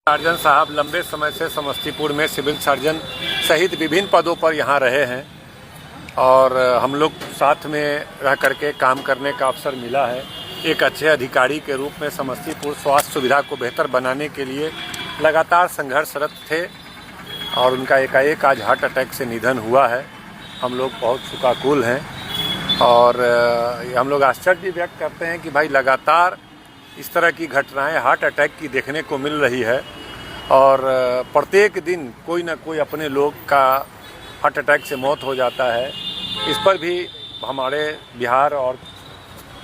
Surgeon साहब लंबे समय से समस्तीपुर में सिविल सर्जन सहित विभिन्न पदों पर यहाँ रहे हैं और हम लोग साथ में रह करके काम करने का अवसर मिला है। एक अच्छे अधिकारी के रूप में समस्तीपुर स्वास्थ्य सुविधा को बेहतर बनाने के लिए लगातार संघर्षरत थे और उनका एकाएक आज हार्ट अटैक से निधन हुआ है। हम लोग बहुत शोकाकुल हैं और हम लोग आश्चर्य भी व्यक्त करते हैं कि भाई लगातार इस तरह की घटनाएं हार्ट अटैक की देखने को मिल रही है और प्रत्येक दिन कोई ना कोई अपने लोग का हार्ट अटैक से मौत हो जाता है। इस पर भी हमारे बिहार और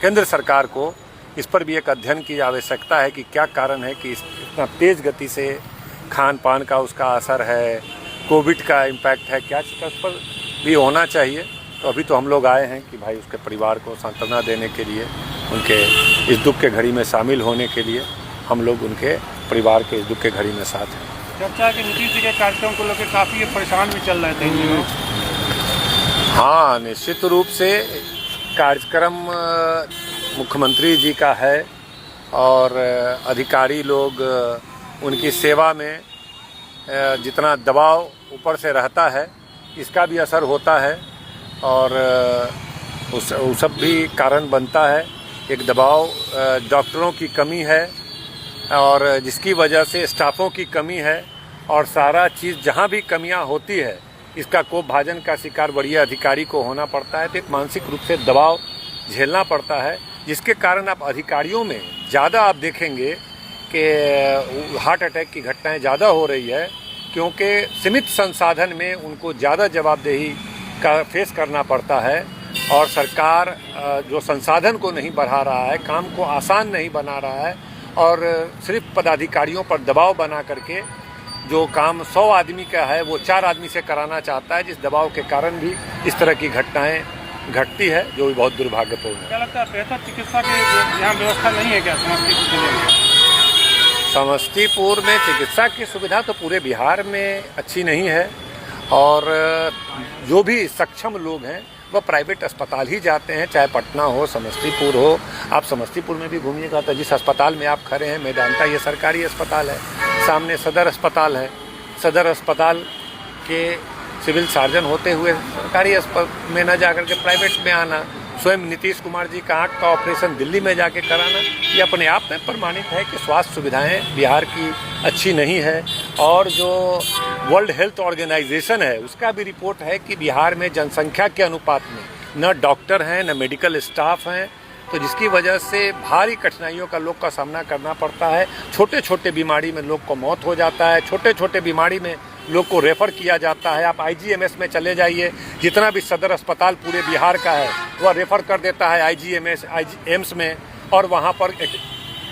केंद्र सरकार को इस पर भी एक अध्ययन की आवश्यकता है कि क्या कारण है कि इतना तेज़ गति से खान पान का उसका असर है, कोविड का इम्पैक्ट है, क्या उस पर भी होना चाहिए। तो अभी तो हम लोग आए हैं कि भाई उसके परिवार को सांत्वना देने के लिए, उनके इस दुख के घड़ी में शामिल होने के लिए हम लोग उनके परिवार के इस दुख के घड़ी में साथ हैं। चर्चा के नीतीश जी के कार्यक्रम को लेकर काफ़ी परेशान भी चल रहे थे। हाँ, निश्चित रूप से कार्यक्रम मुख्यमंत्री जी का है और अधिकारी लोग उनकी सेवा में जितना दबाव ऊपर से रहता है इसका भी असर होता है और उस सब भी कारण बनता है। एक दबाव डॉक्टरों की कमी है और जिसकी वजह से स्टाफों की कमी है और सारा चीज़ जहाँ भी कमियाँ होती है इसका कोप भाजन का शिकार बढ़िया अधिकारी को होना पड़ता है। तो एक मानसिक रूप से दबाव झेलना पड़ता है जिसके कारण आप अधिकारियों में ज़्यादा आप देखेंगे कि हार्ट अटैक की घटनाएं ज़्यादा हो रही है क्योंकि सीमित संसाधन में उनको ज़्यादा जवाबदेही का फेस करना पड़ता है और सरकार जो संसाधन को नहीं बढ़ा रहा है, काम को आसान नहीं बना रहा है और सिर्फ पदाधिकारियों पर दबाव बना करके जो काम 100 आदमी का है वो 4 आदमी से कराना चाहता है, जिस दबाव के कारण भी इस तरह की घटनाएं घटती है जो भी बहुत दुर्भाग्यपूर्ण है। क्या लगता है बेहतर चिकित्सा की यहाँ व्यवस्था नहीं है क्या समस्तीपुर जिले में? समस्तीपुर में चिकित्सा की सुविधा तो पूरे बिहार में अच्छी नहीं है और जो भी सक्षम लोग हैं वह प्राइवेट अस्पताल ही जाते हैं, चाहे पटना हो, समस्तीपुर हो। आप समस्तीपुर में भी घूमिएगा तो जिस अस्पताल में आप खड़े हैं मैदानता ये सरकारी अस्पताल है, सामने सदर अस्पताल है। सदर अस्पताल के सिविल सर्जन होते हुए सरकारी अस्पताल में न जाकर के प्राइवेट में आना, स्वयं नीतीश कुमार जी का आँख का ऑपरेशन दिल्ली में जाके कराना, ये अपने आप में प्रमाणित है कि स्वास्थ्य सुविधाएं बिहार की अच्छी नहीं है। और जो वर्ल्ड हेल्थ ऑर्गेनाइजेशन है उसका भी रिपोर्ट है कि बिहार में जनसंख्या के अनुपात में न डॉक्टर हैं न मेडिकल स्टाफ हैं, तो जिसकी वजह से भारी कठिनाइयों का लोग का सामना करना पड़ता है। छोटे छोटे बीमारी में लोग को मौत हो जाता है, छोटे छोटे बीमारी में लोग को रेफ़र किया जाता है। आप IGMS में चले जाइए, जितना भी सदर अस्पताल पूरे बिहार का है वह रेफ़र कर देता है एम्स में और वहाँ पर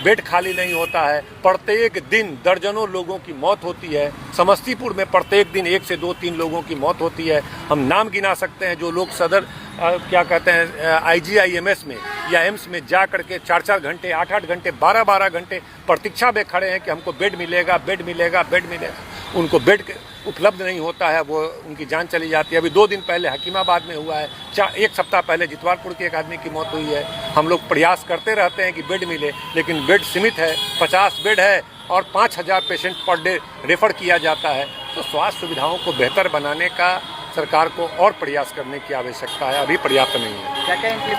बेड खाली नहीं होता है। प्रत्येक दिन दर्जनों लोगों की मौत होती है। समस्तीपुर में प्रत्येक दिन 1 से 2-3 लोगों की मौत होती है। हम नाम गिना सकते हैं जो लोग सदर क्या कहते हैं IGIMS में या एम्स में जा करके 4-4 घंटे, 8-8 घंटे, 12-12 घंटे प्रतीक्षा में खड़े हैं कि हमको बेड मिलेगा, बेड मिलेगा, बेड मिलेगा। उनको बेड उपलब्ध नहीं होता है, वो उनकी जान चली जाती है। अभी 2 दिन पहले हकीमाबाद में हुआ है, 1 सप्ताह पहले जितवारपुर की एक आदमी की मौत हुई है। हम लोग प्रयास करते रहते हैं कि बेड मिले, लेकिन बेड सीमित है। 50 बेड है और 5000 पेशेंट पर डे रेफ़र किया जाता है। तो स्वास्थ्य सुविधाओं को बेहतर बनाने का सरकार को और प्रयास करने की आवश्यकता है, अभी पर्याप्त नहीं है।